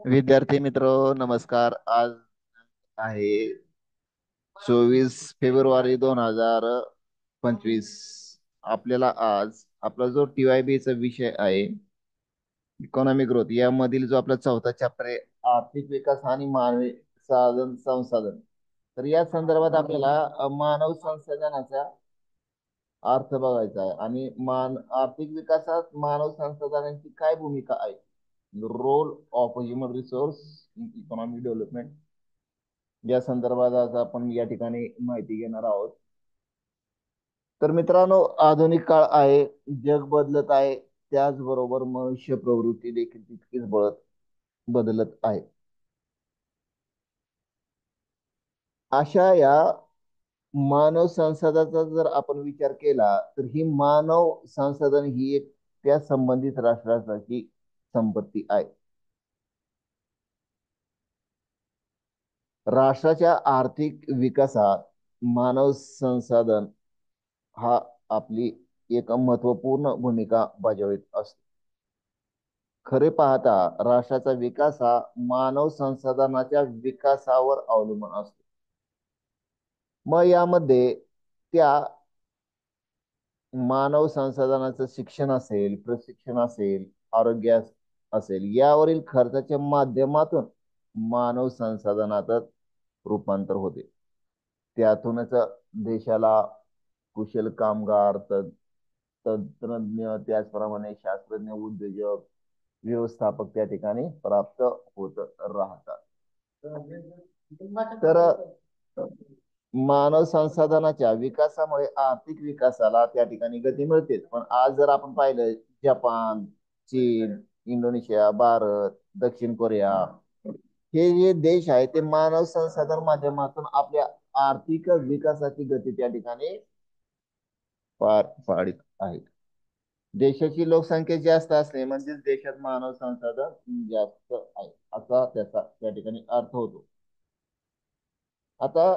विद्यार्थी मित्र, नमस्कार. आज आहे 24 फेब्रुवारी 2025. आपल्याला आज आपला जो TYB चा विषय आहे, इकॉनॉमिक ग्रोथ, यामधील जो आपला चौथा चॅप्टर आहे, आर्थिक विकास आणि मानवी साधन संसाधन. तर या संदर्भात आपल्याला मानव संसाधनाचा अर्थ बघायचा आहे आणि आर्थिक विकासात मानव संसाधनांची काय भूमिका आहे, role of human resource in economic development, या संदर्भात आज आपण या ठिकाणी माहिती घेणार आहोत. तर मित्रांनो, आधुनिक काळ आहे, जग बदलत आहे, त्याचबरोबर मनुष्य प्रवृत्ती देखील तितकीच बदलत आहे. अशा या मानव संसाधनाचा जर आपण विचार केला, तर ही मानव संसाधन ही एक त्या संबंधित राष्ट्राची संपत्ती आहे. राष्ट्राच्या आर्थिक विकासात मानव संसाधन हा आपली एक महत्वपूर्ण भूमिका बजावत असतो. खरे पाहता राष्ट्राचा विकास हा मानव संसाधनाच्या विकासावर अवलंबून असतो. मग यामध्ये त्या मानव संसाधनाचं शिक्षण असेल, प्रशिक्षण असेल, आरोग्य असेल, यावरील खर्चाच्या माध्यमातून मानव संसाधनात रूपांतर होते. त्यातूनच देशाला कुशल कामगार, तंत्रज्ञ, त्याचप्रमाणे शास्त्रज्ञ, उद्योजक, व्यवस्थापक त्या ठिकाणी प्राप्त होत राहतात. तर मानव संसाधनाच्या विकासामुळे आर्थिक विकासाला त्या ठिकाणी गती मिळते. पण आज जर आपण पाहिलं, जपान, चीन, इंडोनेशिया, भारत, दक्षिण कोरिया, हे जे देश आहे ते मानव संसाधन माध्यमातून आपल्या आर्थिक विकासाची गती त्या ठिकाणी पार पाडित आहेत. देशाची लोकसंख्या जास्त असणे म्हणजे देशात मानव संसाधन जास्त आहे, असा त्याचा त्या ठिकाणी अर्थ होतो. आता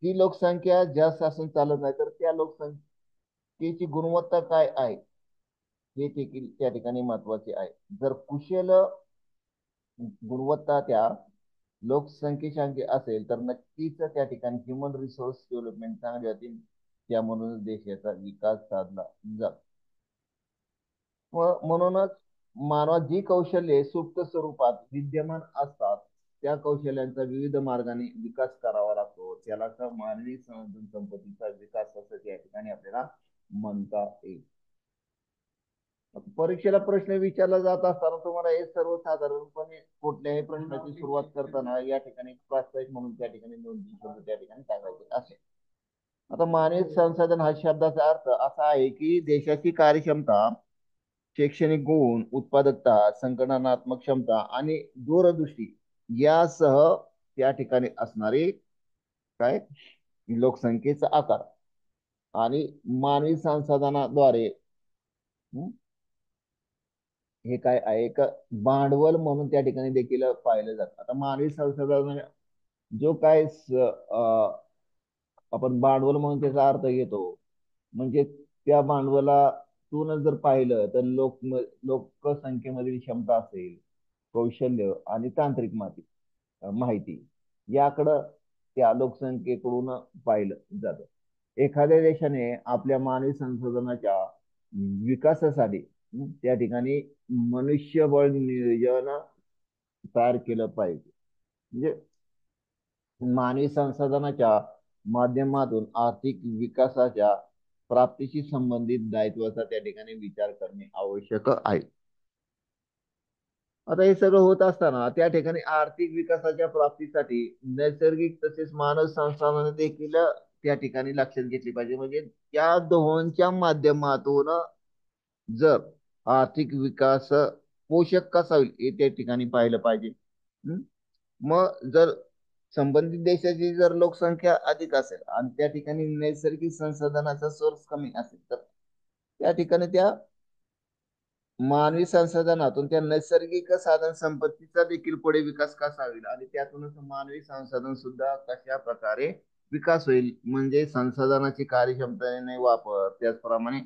ही लोकसंख्या जास्त असून चालत नाही, तर त्या लोकसंख्येची गुणवत्ता काय आहे हे देखील त्या ठिकाणी महत्वाचे आहे. जर कुशल गुणवत्ता त्या लोकसंख्येची असेल, तर नक्कीच त्या ठिकाणी ह्युमन रिसोर्स डेव्हलपमेंट चांगली होती. त्यामधून देशाचा विकास साधला जातो. म्हणूनच मानवात जी कौशल्ये सुप्त स्वरूपात विद्यमान असतात, त्या कौशल्यांचा विविध मार्गाने विकास करावा लागतो. त्याला का मानवी संसाधन संपत्तीचा विकास असं त्या ठिकाणी आपल्याला म्हणता येईल. परीक्षेला प्रश्न विचारला जात असताना तुम्हाला हे सर्वसाधारणपणे कुठल्याही प्रश्नाची सुरुवात करताना या ठिकाणी प्रास्ताविक म्हणून त्या ठिकाणी 2-3 शब्द त्या ठिकाणी सांगायचे असेल. आता मानवी संसाधन हा शब्दाचा अर्थ असा आहे की देशाची कार्यक्षमता, शैक्षणिक गुण, उत्पादकता, संगणनात्मक क्षमता आणि दूरदृष्टी यासह त्या ठिकाणी असणारे काय लोकसंख्येचा आकार आणि मानवी संसाधनाद्वारे हे काय आहे, एक भांडवल म्हणून त्या ठिकाणी देखील पाहिलं जातं. आता मानवी संसाधन जो काय आपण भांडवल म्हणून त्याचा अर्थ घेतो, म्हणजे त्या भांडवलातून जर पाहिलं तर लोकसंख्येमधील क्षमता असेल, कौशल्य आणि तांत्रिक माहिती याकडं त्या लोकसंख्येकडून पाहिलं जातं. एखाद्या देशाने आपल्या मानवी संसाधनाच्या विकासासाठी त्या ठिकाणी मनुष्यबळ नियोजन तयार केलं पाहिजे. म्हणजे मानवी संसाधनाच्या माध्यमातून आर्थिक विकासाच्या प्राप्तीशी संबंधित दायित्वाचा त्या ठिकाणी विचार करणे आवश्यक आहे. आता हे सगळं होत असताना त्या ठिकाणी आर्थिक विकासाच्या प्राप्तीसाठी नैसर्गिक तसेच मानव संसाधने देखील त्या ठिकाणी लक्षात घेतली पाहिजे. म्हणजे या दोहोंच्या माध्यमातून जर आर्थिक विकास पोषक कसा होईल हे त्या ठिकाणी पाहिलं पाहिजे. हम्म? मग जर संबंधित देशाची जर लोकसंख्या अधिक असेल आणि त्या ठिकाणी नैसर्गिक संसाधनाचा सोर्स कमी असेल, तर त्या ठिकाणी त्या मानवी संसाधनातून त्या नैसर्गिक साधन संपत्तीचा देखील पुढे विकास कसा होईल आणि त्यातूनच मानवी संसाधन सुद्धा कशा प्रकारे विकास होईल. म्हणजे संसाधनाची कार्यक्षमतेने वापर, त्याचप्रमाणे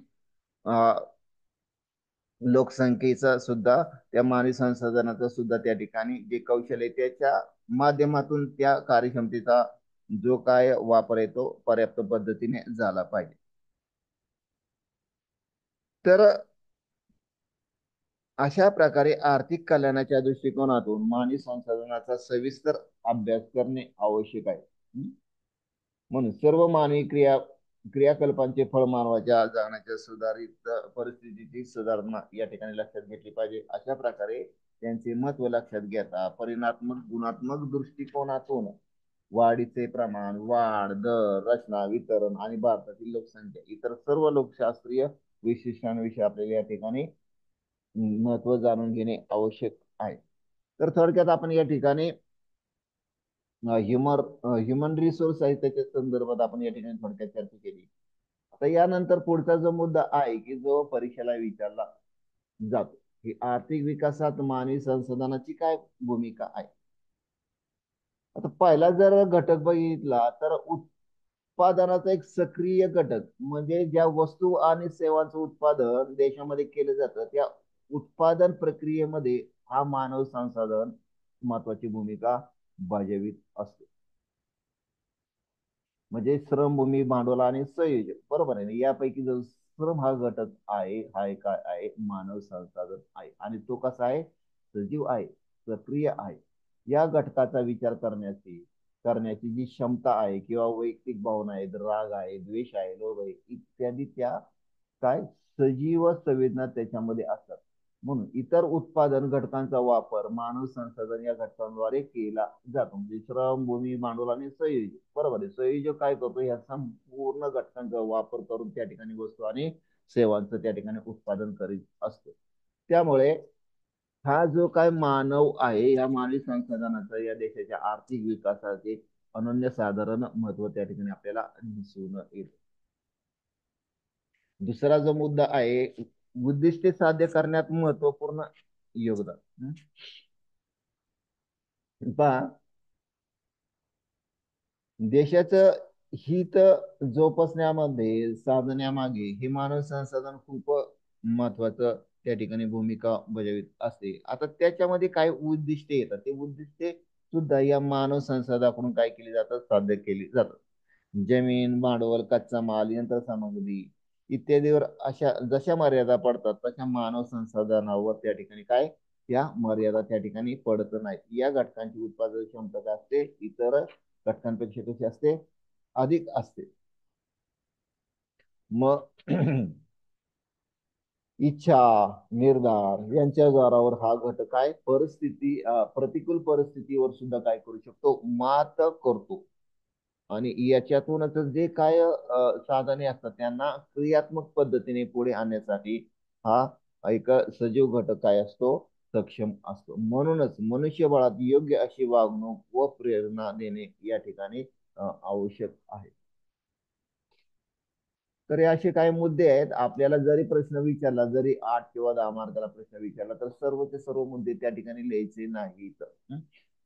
लोकसंख्येचा सुद्धा, त्या मानवी संसाधनाचा सुद्धा त्या ठिकाणी जे कौशल्य आहे त्याच्या माध्यमातून त्या कार्यक्षमतेचा जो काय वापर आहे तो पर्याप्त पद्धतीने झाला पाहिजे. तर अशा प्रकारे आर्थिक कल्याणाच्या दृष्टिकोनातून मानवी संसाधनाचा सविस्तर अभ्यास करणे आवश्यक आहे. म्हणून सर्व मानवी क्रियाकल्पांचे फळ मानवाच्या जगण्याच्या सुधारित परिस्थितीची सुधारणा या ठिकाणी लक्षात घेतली पाहिजे. अशा प्रकारे त्यांचे महत्व लक्षात घेता परिणात्मक गुणात्मक दृष्टिकोनातून वाढीचे प्रमाण, वाढ, दर, रचना, वितरण आणि भारतातील लोकसंख्या इतर सर्व लोकशास्त्रीय विशिष्टांविषयी आपल्याला या ठिकाणी महत्व जाणून घेणे आवश्यक आहे. तर थोडक्यात आपण या ठिकाणी ह्युमर ह्युमन रिसोर्स आहे त्याच्या संदर्भात आपण या ठिकाणी थोडक्यात चर्चा केली. आता यानंतर पुढचा जो मुद्दा आहे की जो परीक्षेला विचारला जातो की आर्थिक विकासात मानवी संसाधनाची काय भूमिका आहे. आता पहिला जर घटक बघितला तर उत्पादनाचा एक सक्रिय घटक म्हणजे ज्या वस्तू आणि सेवांचं उत्पादन देशामध्ये केलं जातं त्या उत्पादन प्रक्रियेमध्ये हा मानव संसाधन महत्वाची भूमिका बजावित असतो. म्हणजे श्रमभूमी, भांडवल आणि संयोजक, बरोबर आहे ना. यापैकी जो श्रम हा घटक आहे हा काय आहे, मानव संसाधन आहे आणि तो कसा आहे, सजीव आहे, सक्रिय आहे. या घटकाचा विचार करण्याची जी क्षमता आहे किंवा वैयक्तिक भावना आहेत, राग आहे, द्वेष आहे, लोभ आहे इत्यादी त्या काय सजीव संवेदना त्याच्यामध्ये असतात. म्हणून इतर उत्पादन घटकांचा वापर मानव संसाधन या घटकांद्वारे केला जातो. म्हणजे श्रम, भूमी, भांडवल आणि संयोजक, बरोबर आहे. संयोजक काय करतो, या संपूर्ण घटकांचा वापर करून त्या ठिकाणी वस्तू आणि सेवांचं त्या ठिकाणी उत्पादन करीत असतो. त्यामुळे हा जो काय मानव आहे या मानवी संसाधनाचा या देशाच्या आर्थिक विकासाचे अनन्यसाधारण महत्व त्या ठिकाणी आपल्याला दिसून येतं. दुसरा जो मुद्दा आहे, उद्दिष्टे साध्य करण्यात महत्वपूर्ण योगदान. पहा, देशाचं हित जोपासण्यामध्ये साधण्यामागे हे मानव संसाधन खूप महत्वाचं त्या ठिकाणी भूमिका बजावित असते. आता त्याच्यामध्ये काय उद्दिष्टे येतात, ते उद्दिष्टे सुद्धा या मानव संसाधनाकडून काय केली जातात, साध्य केली जातात. जमीन, भांडवल, कच्चा माल, यंत्रसामग्री इत्यादीवर अशा जशा मर्यादा पडतात तशा मानव संसाधनावर त्या ठिकाणी काय त्या मर्यादा त्या ठिकाणी पडत नाहीत. या घटकांची उत्पादन क्षमता काय असते, इतर घटकांपेक्षा कशी असते, अधिक असते. मग इच्छा, निर्धार यांच्या जोरावर हा घटक काय प्रतिकूल परिस्थितीवर सुद्धा काय करू शकतो, मात करतो. आणि याच्यातूनच जे काय साधने असतात त्यांना क्रियात्मक पद्धतीने पुढे आणण्यासाठी हा एक सजीव घटक काय असतो, सक्षम असतो. म्हणूनच मनुष्यबळात योग्य अशी वागणूक व प्रेरणा देणे या ठिकाणी आवश्यक आहे. तर हे असे काही मुद्दे आहेत. आपल्याला जरी प्रश्न विचारला, जरी 8 किंवा 10 मार्काला प्रश्न विचारला तर सर्वचे सर्व मुद्दे त्या ठिकाणी लिहायचे नाहीत.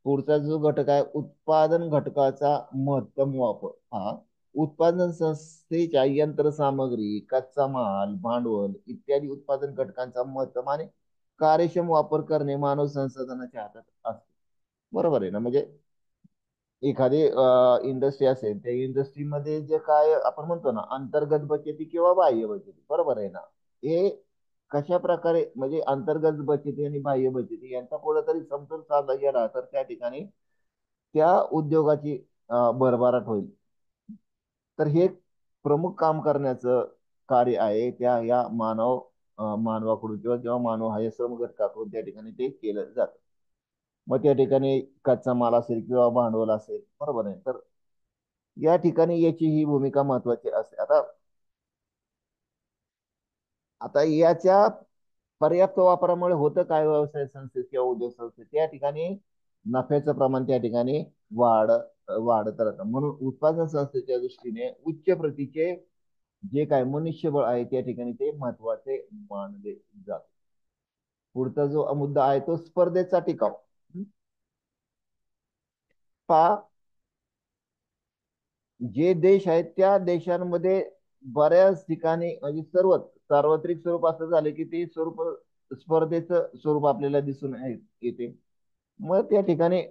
पुढचा जो घटक आहे, उत्पादन घटकाचा महत्तम वापर. हा उत्पादन संस्थेच्या यंत्रसामग्री, कच्चा माल, भांडवल इत्यादी उत्पादन घटकांचा महत्तम आणि कार्यक्षम वापर करणे मानव संसाधनाच्या हातात असते. बरोबर आहे ना. म्हणजे एखादी इंडस्ट्री असेल त्या इंडस्ट्रीमध्ये जे काय आपण म्हणतो ना अंतर्गत बचती किंवा बाह्य बचती, बरोबर आहे ना. हे कशा प्रकारे म्हणजे अंतर्गत बचती आणि बाह्य बचती यांचा कुठेतरी समतोल साधला गेला तर त्या ठिकाणी त्या उद्योगाची भरभराट होईल. तर हे प्रमुख काम करण्याचं कार्य आहे त्या या मानवाकडून किंवा जेव्हा मानव हा या श्रम घटकाकडून त्या ठिकाणी ते केलं जातं. मग त्या ठिकाणी कच्चा माल असेल किंवा भांडवल असेल, बरोबर आहे. तर या ठिकाणी याची ही भूमिका महत्वाची असते. आता आता याच्या पर्याप्त वापरामुळे होतं काय, व्यवसाय संस्थेत किंवा उद्योग संस्थेत त्या ठिकाणी नफ्याचं प्रमाण त्या ठिकाणी वाढत राहतं. म्हणून उत्पादन संस्थेच्या दृष्टीने उच्च प्रतीचे जे काय मनुष्यबळ आहे त्या ठिकाणी ते महत्वाचे मानले जाते. पुढचा जो मुद्दा आहे तो स्पर्धेचा टिकाव. पहा, जे देश आहेत त्या देशांमध्ये बऱ्याच ठिकाणी म्हणजे सर्वच सार्वत्रिक स्वरूप असं झालं की ते स्वरूप स्पर्धेचं स्वरूप आपल्याला दिसून येते. मग त्या ठिकाणी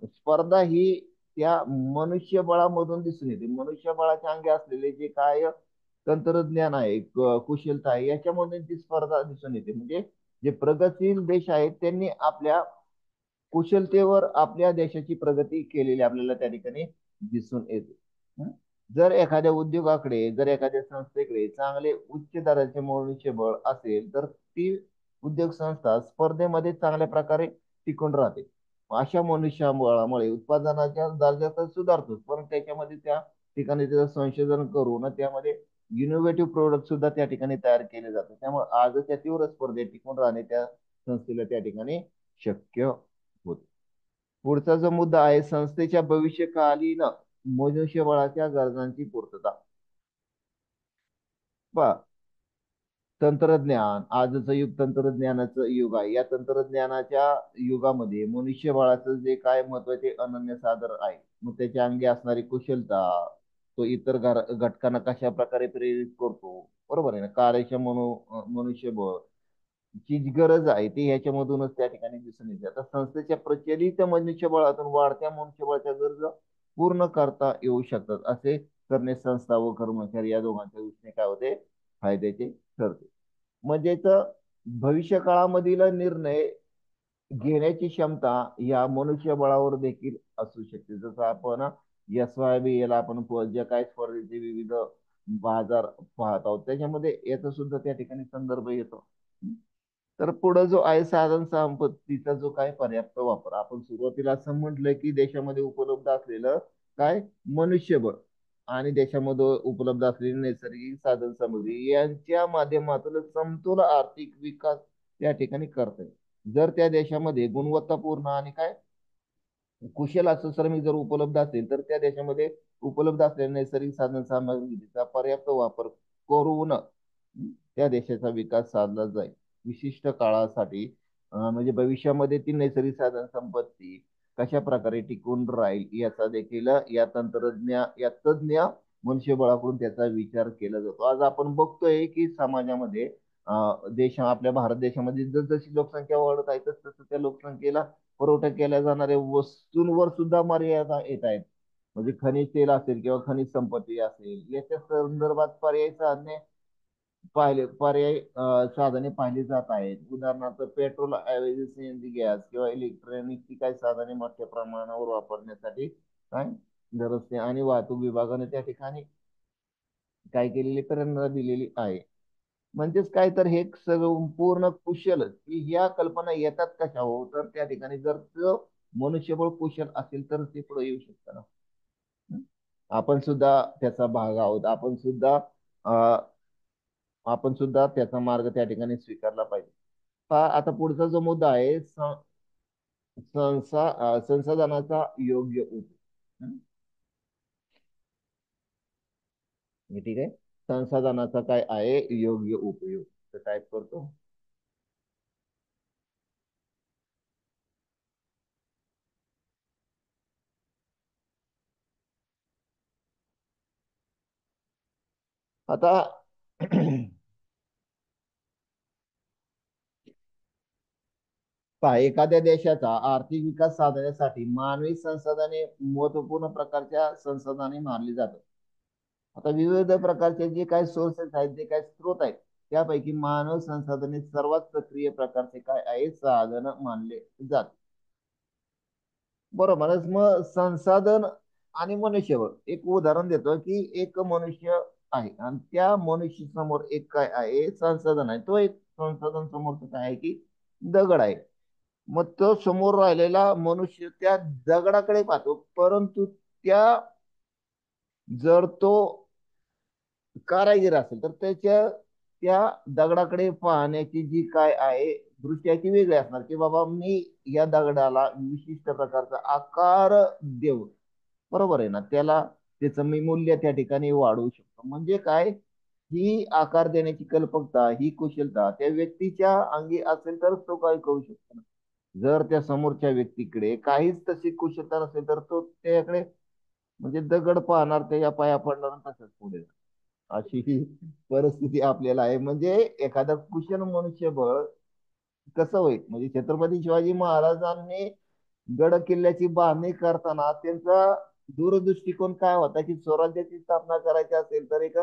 स्पर्धा ही त्या मनुष्यबळामधून दिसून येते. मनुष्यबळाच्या अंगी असलेले जे काय तंत्रज्ञान आहे, कुशलता आहे, याच्यामधून ती स्पर्धा दिसून येते. म्हणजे जे प्रगतशील देश आहेत त्यांनी आपल्या कुशलतेवर आपल्या देशाची प्रगती केलेली आपल्याला त्या ठिकाणी दिसून येते. हं? जर एखाद्या उद्योगाकडे, जर एखाद्या संस्थेकडे चांगले उच्च दराचे मनुष्यबळ असेल तर ती उद्योग संस्था स्पर्धेमध्ये चांगल्या प्रकारे टिकून राहते. अशा मनुष्यबळामुळे उत्पादनाच्या दर्जा तर सुधारतोच, पण त्याच्यामध्ये त्या ठिकाणी त्याचं संशोधन करून त्यामध्ये इनोव्हेटिव्ह प्रोडक्ट सुद्धा त्या ठिकाणी तयार केले जातात. त्यामुळे आजच्या तीव्र स्पर्धेत टिकून राहणे त्या संस्थेला त्या ठिकाणी शक्य होत. पुढचा जो मुद्दा आहे संस्थेच्या भविष्यकालीन मनुष्यबळाच्या गरजांची पूर्तता. पहा, तंत्रज्ञान आजचं युग तंत्रज्ञानाचं युग आहे. या तंत्रज्ञानाच्या युगामध्ये मनुष्यबळाचं जे काय महत्वाचे अनन्य साधन आहे, मग त्याच्या अंगी असणारी कुशलता, तो इतर घटकांना कशा प्रकारे प्रेरित करतो, बरोबर आहे ना, कार्यक्षम मनुष्यबळ ची जी गरज आहे ती ह्याच्यामधूनच त्या ठिकाणी दिसून येते. आता संस्थेच्या प्रचलित मनुष्यबळातून वाढत्या मनुष्यबळाच्या गरजा पूर्ण करता येऊ शकतात. असे करणे संस्था व कर्मचारी या दोघांच्या दृष्टीने काय होते, फायद्याचे ठरते. म्हणजेच भविष्य काळामधील निर्णय घेण्याची क्षमता या मनुष्यबळावर देखील असू शकते. जसं आपण SYB याला आपण ज्या काही स्पर्धेचे विविध बाजार पाहत आहोत त्याच्यामध्ये याचा सुद्धा त्या ठिकाणी संदर्भ येतो. तर पुढे जो आहे साधन संपत्तीचा जो काय पर्याप्त वापर, आपण सुरुवातीला असं म्हटलं की देशामध्ये उपलब्ध असलेलं काय मनुष्यबळ आणि देशामध्ये उपलब्ध असलेली नैसर्गिक साधन सामग्री यांच्या माध्यमातून समतोल आर्थिक विकास त्या ठिकाणी करता येईल. जर त्या देशामध्ये गुणवत्तापूर्ण आणि काय कुशल असं श्रमिक जर उपलब्ध असेल तर त्या देशामध्ये उपलब्ध असलेल्या नैसर्गिक साधन सामग्रीचा पर्याप्त वापर करून त्या देशाचा विकास साधला जाईल. विशिष्ट काळासाठी म्हणजे भविष्यामध्ये ती नैसर्गिक साधन संपत्ती कशा प्रकारे टिकून राहील याचा देखील या तज्ञ मनुष्यबळाकडून त्याचा विचार केला जातो. आज आपण बघतोय की समाजामध्ये देश आपल्या भारत देशामध्ये जसजशी लोकसंख्या वाढत आहे तस तसं त्या लोकसंख्येला पुरवठा केल्या जाणाऱ्या वस्तूंवर सुद्धा मर्यादा येत आहेत. म्हणजे खनिज तेल असेल किंवा खनिज संपत्ती असेल याच्या संदर्भात पर्याय साधने पाहिली जात आहेत. उदाहरणार्थ पेट्रोल ऐवजी CNG गॅस किंवा इलेक्ट्रॉनिकची काही साधने मोठ्या प्रमाणावर वापरण्यासाठी काय रस्ते आणि वाहतूक विभागाने त्या ठिकाणी काय केलेली प्रेरणा दिलेली आहे. म्हणजेच काय तर हे सगळं पूर्ण कुशल की ह्या कल्पना येतात कशा हो, तर त्या ठिकाणी जर मनुष्यबळ कुशल असेल तर ते पुढे येऊ शकतं ना. हं? आपण सुद्धा त्याचा भाग आहोत. आपण सुद्धा त्याचा मार्ग त्या ठिकाणी स्वीकारला पाहिजे. आता पुढचा जो मुद्दा आहे संसाधनाचा योग्य उपयोग. हं? हे ठीक आहे. संसाधनाचा काय आहे योग्य उपयोग, तर टाईप करतो. आता पहा, एखाद्या देशाचा आर्थिक विकास साधण्यासाठी मानवी संसाधने महत्वपूर्ण प्रकारच्या संसाधने मानली जातात. आता विविध प्रकारचे जे काही सोर्सेस आहेत, जे काही स्रोत आहेत, त्यापैकी मानव संसाधने सर्वात सक्रिय प्रकारचे काय आहे साधन मानले जातात. बरोबरच मग संसाधन आणि मनुष्यबळ एक उदाहरण देतो की एक मनुष्य आहे आणि त्या मनुष्य समोर एक काय आहे संसाधन आहे. तो एक संसाधन समोरच काय आहे की दगड आहे. मग तो समोर राहिलेला मनुष्य त्या दगडाकडे पाहतो, परंतु जर तो कारागीर असेल तर त्याच्या त्या दगडाकडे पाहण्याची जी काय आहे दृष्टी वेगळी असणार की बाबा मी या दगडाला विशिष्ट प्रकारचा आकार देऊ, बरोबर आहे ना, त्याला त्याचं मी मूल्य त्या ठिकाणी वाढवू शकतो. म्हणजे काय, ही आकार देण्याची कल्पकता, ही कुशलता त्या व्यक्तीच्या अंगी असेल तर तो काय करू शकतो. जर त्या समोरच्या व्यक्तीकडे काहीच तशी कुशलता नसेल तर तो त्याकडे म्हणजे दगड पाहणार, त्याच्या पाया पडणार आणि तसंच पुढे जाणार. अशी ही परिस्थिती आपल्याला आहे. म्हणजे एखादा कुशल मनुष्यबळ कसं होईल, म्हणजे छत्रपती शिवाजी महाराजांनी गड किल्ल्याची बांधणी करताना त्यांचा दूरदृष्टिकोन काय होता, की स्वराज्याची स्थापना करायची असेल तर एक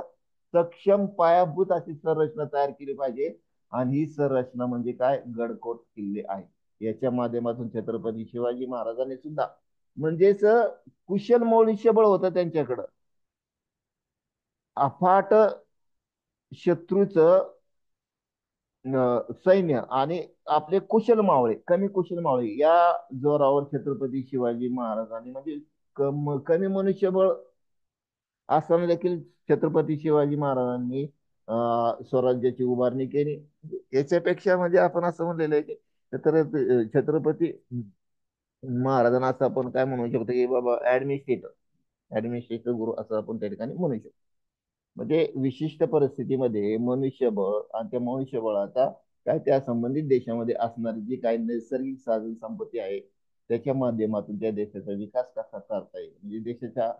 सक्षम पायाभूत अशी संरचना तयार केली पाहिजे. आणि ही संरचना म्हणजे काय, गडकोट किल्ले आहे. याच्या माध्यमातून छत्रपती शिवाजी महाराजांनी सुद्धा म्हणजेच कुशल मनुष्यबळ होतं त्यांच्याकडं, अफाट शत्रूचं सैन्य आणि आपले कुशल मावळे, कमी कुशल मावळे या जोरावर छत्रपती शिवाजी महाराजांनी म्हणजे कमी मनुष्यबळ असताना देखील छत्रपती शिवाजी महाराजांनी स्वराज्याची उभारणी केली. याच्यापेक्षा म्हणजे आपण असं म्हणलेलं आहे की छत्रपती महाराजांना असं आपण काय म्हणू शकतो, की बाबा ऍडमिनिस्ट्रेटर गुरु असं आपण त्या ठिकाणी म्हणू शकतो. म्हणजे विशिष्ट परिस्थितीमध्ये मनुष्यबळ आणि त्या मनुष्यबळाचा काय त्या संबंधित देशामध्ये असणारी जी काही नैसर्गिक साधन संपत्ती आहे त्याच्या माध्यमातून त्या देशाचा विकास कसा करता येईल, म्हणजे देशाच्या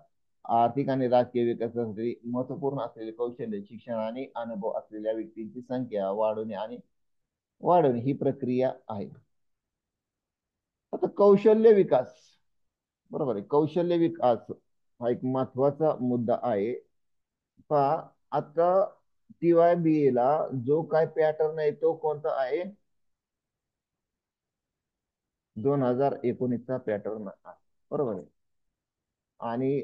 आर्थिक आणि राजकीय विकासासाठी महत्वपूर्ण असलेले कौशल्य, शिक्षण आणि अनुभव असलेल्या व्यक्तींची संख्या वाढवणे ही प्रक्रिया आहे. आता कौशल्य विकास, बरोबर आहे, कौशल्य विकास हा एक महत्वाचा मुद्दा आहे. पहा, आता TYBA ला जो काय पॅटर्न आहे तो कोणता आहे, 2019चा पॅटर्न आहे, बरोबर आहे. आणि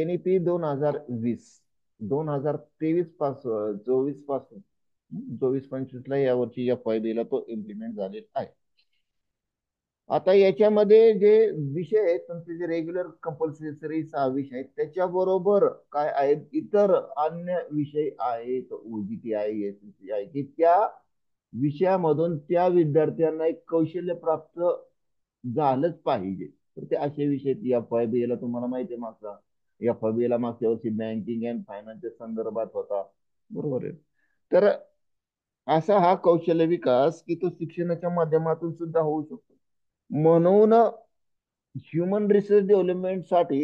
NEP 2020, 2023 पासून 24-25 ला या वर्षी FYB ला तो इम्प्लिमेंट झालेला आहे. आता याच्यामध्ये जे विषय आहेत तुमचे, जे रेग्युलर कंपल्सरी 6 विषय आहेत, त्याच्याबरोबर काय आहेत इतर अन्य विषय आहेत, OGT आहे, SSC आहे, की त्या विषयामधून त्या विद्यार्थ्यांना एक कौशल्य प्राप्त झालंच पाहिजे. तर ते असे विषय FYB ला तुम्हाला माहिती आहे, FYB ला मागच्या वर्षी बँकिंग अँड फायनान्सच्या संदर्भात होता, बरोबर आहे. तर असा हा कौशल्य विकास की तो शिक्षणाच्या माध्यमातून सुद्धा होऊ शकतो. म्हणून ह्युमन रिसोर्स डेव्हलपमेंटसाठी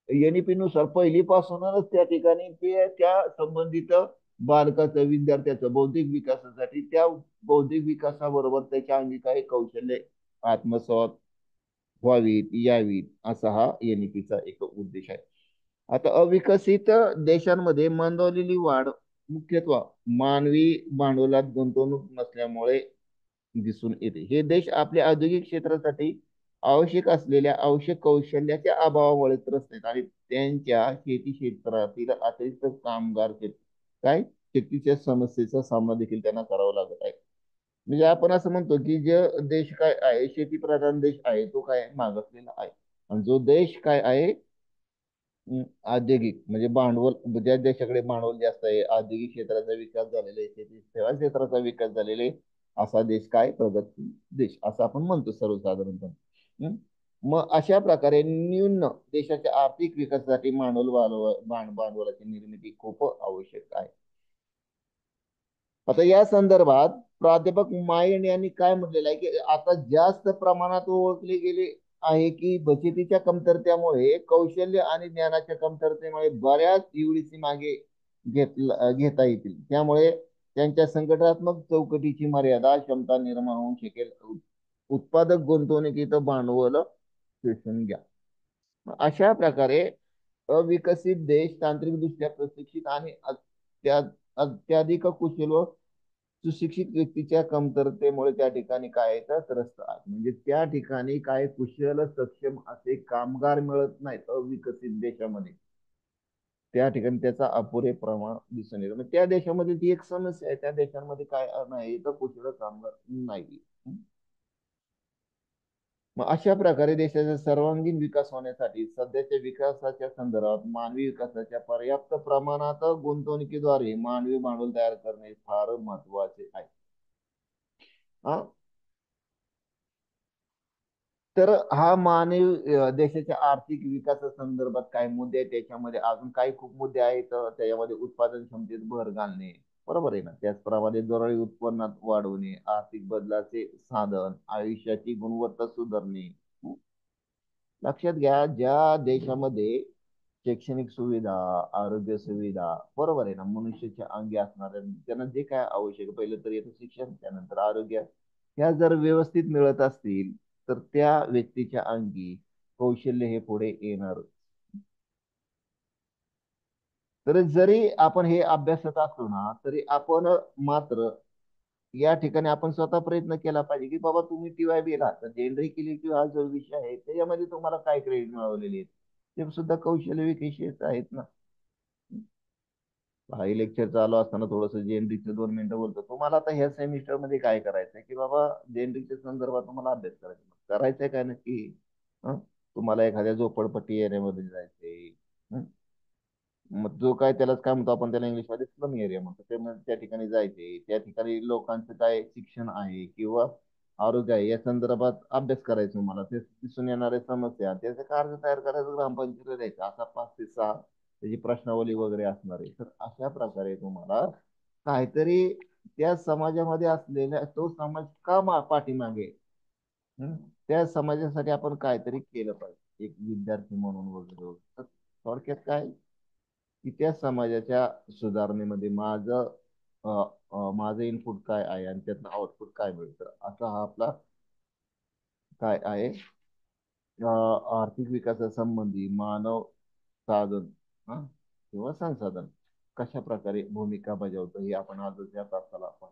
NEP नुसार पहिलीपासूनच त्या ठिकाणी ते त्या संबंधित बालकाचं, विद्यार्थ्याचं बौद्धिक विकासासाठी त्या बौद्धिक विकासाबरोबर त्याच्या अंगी काही कौशल्य आत्मसात व्हावीत, यावीत, असा हा NEPचा एक उद्देश आहे. आता अविकसित देशांमध्ये मंदावलेली वाढ मुख्यत्वे मानवी भांडवलात गुंतवणूक नसल्यामुळे दिसून येते. हे देश आपल्या औद्योगिक क्षेत्रासाठी आवश्यक असलेल्या आवश्यक कौशल्याच्या अभावामुळे त्रस्त आहेत आणि त्यांच्या शेती क्षेत्रातील अतिरिक्त काय शेतीच्या समस्येचा सामना देखील त्यांना करावा लागत आहे. म्हणजे आपण असं म्हणतो की जे देश काय आहे, शेतीप्रधान देश आहे, तो काय मागासलेला आहे. आणि जो देश काय आहे, औद्योगिक म्हणजे भांडवल, ज्या देशाकडे भांडवल जास्त आहे, औद्योगिक क्षेत्राचा विकास झालेला आहे, शेती सेवा क्षेत्राचा विकास झालेला आहे, असा देश काय प्रगत देश असं आपण म्हणतो सर्वसाधारणपणे. मग अशा प्रकारे न्यून देशाच्या आर्थिक विकासासाठी भांडवलाची निर्मिती खूप आवश्यक आहे. आता या संदर्भात प्राध्यापक मायंड यांनी काय म्हटलेलं आहे, की आता जास्त प्रमाणात ओळखले गेले आहे की बचतीच्या कमतरतेमुळे, कौशल्य आणि ज्ञानाच्या कमतरतेमुळे बऱ्याच युडीसी मागे घेता येतील. त्यामुळे त्यांच्या संघटनात्मक चौकटीची मर्यादा क्षमता निर्माण होऊ शकेल. उत्पादक गुंतवणुकीत भांडवल शोषून घ्या. अशा प्रकारे अविकसित देश तांत्रिकदृष्ट्या प्रशिक्षित आणि अत्याधिक कुशल व सुशिक्षित व्यक्तीच्या कमतरतेमुळे त्या ठिकाणी काय आहे, त्रस्त आहे. म्हणजे त्या ठिकाणी काय कुशल सक्षम असे कामगार मिळत नाहीत अविकसित देशामध्ये. त्या ठिकाणी त्याचा अपुरे प्रमाण दिसून येतं. मग त्या देशामध्ये ती एक समस्या आहे, त्या देशांमध्ये काय नाही तर कुशल कामगार नाही. मग अशा प्रकारे देशाचा सर्वांगीण विकास होण्यासाठी सध्याच्या विकासाच्या संदर्भात मानवी विकासाच्या पर्याप्त प्रमाणात गुंतवणुकीद्वारे मानवी भांडवल तयार करणे फार महत्वाचे आहे. हा, तर हा मानवी देशाच्या आर्थिक विकासासंदर्भात काय मुद्दे आहेत, त्याच्यामध्ये अजून काही खूप मुद्दे आहेत. त्याच्यामध्ये उत्पादन क्षमतेत भर घालणे, बरोबर आहे ना, त्याचप्रमाणे दरडोई उत्पन्नात वाढवणे, आर्थिक बदलाचे साधन, आयुष्याची गुणवत्ता सुधारणे. लक्षात घ्या, ज्या देशामध्ये शैक्षणिक सुविधा, आरोग्य सुविधा, बरोबर आहे ना, मनुष्याच्या अंगी असणाऱ्या त्यांना जे काय आवश्यक आहे, पहिलं तर येतं शिक्षण, त्यानंतर आरोग्य, ह्या जर व्यवस्थित मिळत असतील तर त्या व्यक्तीच्या अंगी कौशल्य हे पुढे येणार. तर जरी आपण हे अभ्यासत असलो ना, तरी आपण मात्र या ठिकाणी आपण स्वतः प्रयत्न केला पाहिजे की बाबा तुम्ही TYB ला तर जनरल हा जो विषय आहे त्याच्यामध्ये तुम्हाला काय क्रेडिट मिळवलेले आहेत, ते सुद्धा कौशल्य विकास आहेत ना. काही लेक्चर चालू असताना थोडस जेएनडीचं 2 मिनिटं बोलतो, तुम्हाला आता ह्या सेमिस्टर मध्ये काय करायचंय की बाबा जेएनडीच्या संदर्भात तुम्हाला अभ्यास करायचा, करायचंय काय नक्की? हं? तुम्हाला एखाद्या झोपडपट्टी एरियामध्ये जायचंय. हं? मग जो काय त्यालाच काय म्हणतो आपण त्याला इंग्लिशमध्ये स्लम एरिया म्हणतो, ते मग त्या ठिकाणी जायचे, त्या ठिकाणी लोकांचं काय शिक्षण आहे किंवा आरोग्य आहे या संदर्भात अभ्यास करायचा, मला ते दिसून येणाऱ्या समस्या त्याचे कार्य तयार करायचं, ग्रामपंचायतीला द्यायचं, असा 5 ते 6 त्याची प्रश्नावली वगैरे असणार आहे. तर अशा प्रकारे तुम्हाला काहीतरी त्या समाजामध्ये असलेल्या तो समाज का पाठीमागे, हं? त्या समाजासाठी आपण काहीतरी केलं पाहिजे एक विद्यार्थी म्हणून वगैरे वगैरे. तर थोडक्यात काय की त्या समाजाच्या सुधारणेमध्ये अ, माझं इनपुट काय आहे आणि त्यातनं आउटपुट काय मिळतं, असा हा आपला काय आहे आर्थिक विकासासंबंधी मानव साधन, हा, किंवा संसाधन कशा प्रकारे भूमिका बजावतं हे आपण आजच या तासाला आपण.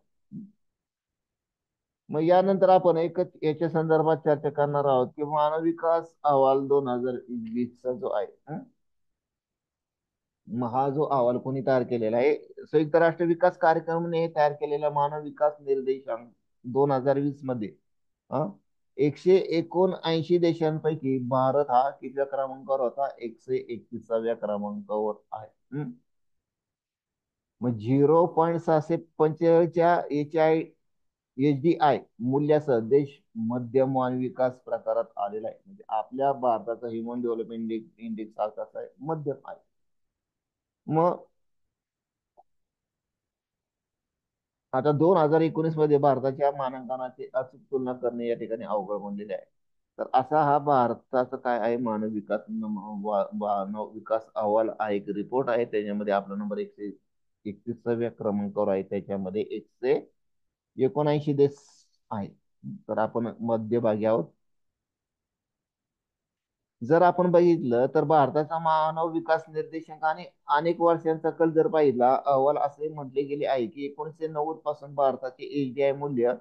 मग यानंतर आपण एकच याच्या संदर्भात चर्चा करणार आहोत की मानव विकास अहवाल 2020चा जो आहे, मग हा जो अहवाल कोणी तयार केलेला आहे, संयुक्त राष्ट्र विकास कार्यक्रमने तयार केलेला मानव विकास निर्देशांक 2020 मध्ये, हा, 179 देशांपैकी भारत हा कितव्या क्रमांकावर होता? 131व्या क्रमांकावर आहे. मग 0.645च्या HDI मूल्यासह देश मध्यम वन विकास प्रकारात आलेला आहे. म्हणजे आपल्या भारताचा ह्युमन डेव्हलपमेंट इंडेक्स हा कसा आहे? मध्यम आहे. मग आता 2019 मध्ये भारताच्या मानांकनाची अचूक तुलना करणे या ठिकाणी अवघड बनलेले आहे. तर असा हा भारताचा काय आहे, मानव विकास अहवाल आहे, एक रिपोर्ट आहे, त्याच्यामध्ये आपला नंबर 131व्या क्रमांकावर आहे, त्याच्यामध्ये 179 देश आहे. तर आपण मध्यभागी आहोत. जर आपण बघितलं तर भारताचा मानव विकास निर्देशांकाने अनेक वर्षांचा कल जर पाहिला, अहवाल असे म्हटले गेले आहे की 1990 पासून भारताचे HDI मूल्य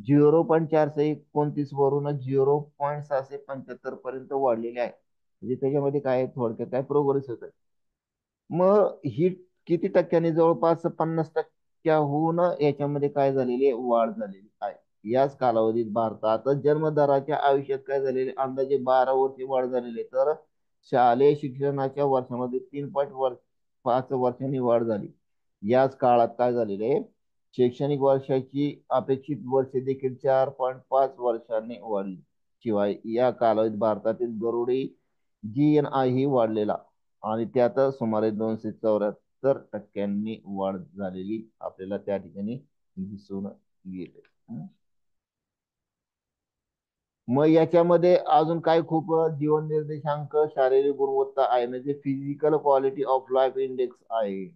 0.429 वरून 0.675 पर्यंत वाढलेले आहे. म्हणजे त्याच्यामध्ये काय थोडक्यात काय प्रोग्रेस होत आहे. मग ही किती टक्क्यांनी? जवळपास 50% याच्यामध्ये काय झालेली आहे? वाढ झालेली आहे. याच कालावधीत भारतात जन्मदराच्या आयुष्यात काय झालेले? अंदाजे 12 वर्षे वाढ झालेली आहे. तर शालेय शिक्षणाच्या वर्षामध्ये 3.5 वर्षांनी वाढ झाली. याच काळात काय झालेले आहे? शैक्षणिक वर्षाची अपेक्षित वर्षे देखील 4.5 वर्षांनी वाढली. शिवाय या कालावधीत भारतातील गरुडी GNI ही वाढलेला आणि त्यात सुमारे 274% वाढ झालेली आपल्याला त्या ठिकाणी दिसून येते. मग याच्यामध्ये अजून काय खूप जीवन निर्देशांक, शारीरिक गुणवत्ता आहे, म्हणजे physical quality of life index आहे.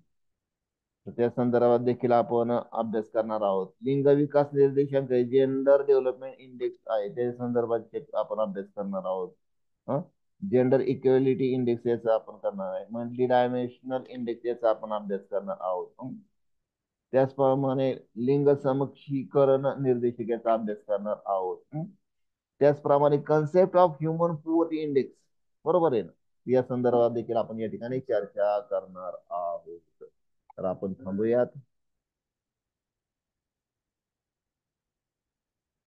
तर त्या संदर्भात देखील आपण अभ्यास करणार आहोत. लिंग विकास निर्देशांक आहे, जेंडर डेव्हलपमेंट इंडेक्स आहे, त्या संदर्भात आपण अभ्यास करणार आहोत. जेंडर इक्वेलिटी इंडेक्स याचा आपण करणार आहे. मंथली डायमेन्शनल इंडेक्स याचा आपण अभ्यास करणार आहोत. त्याचप्रमाणे लिंग समक्षीकरण निर्देशिकेचा अभ्यास करणार आहोत. त्याचप्रमाणे concept of human poverty index, बरोबर आहे ना, या संदर्भात देखील आपण या ठिकाणी चर्चा करणार आहोत. तर आपण थांबूयात.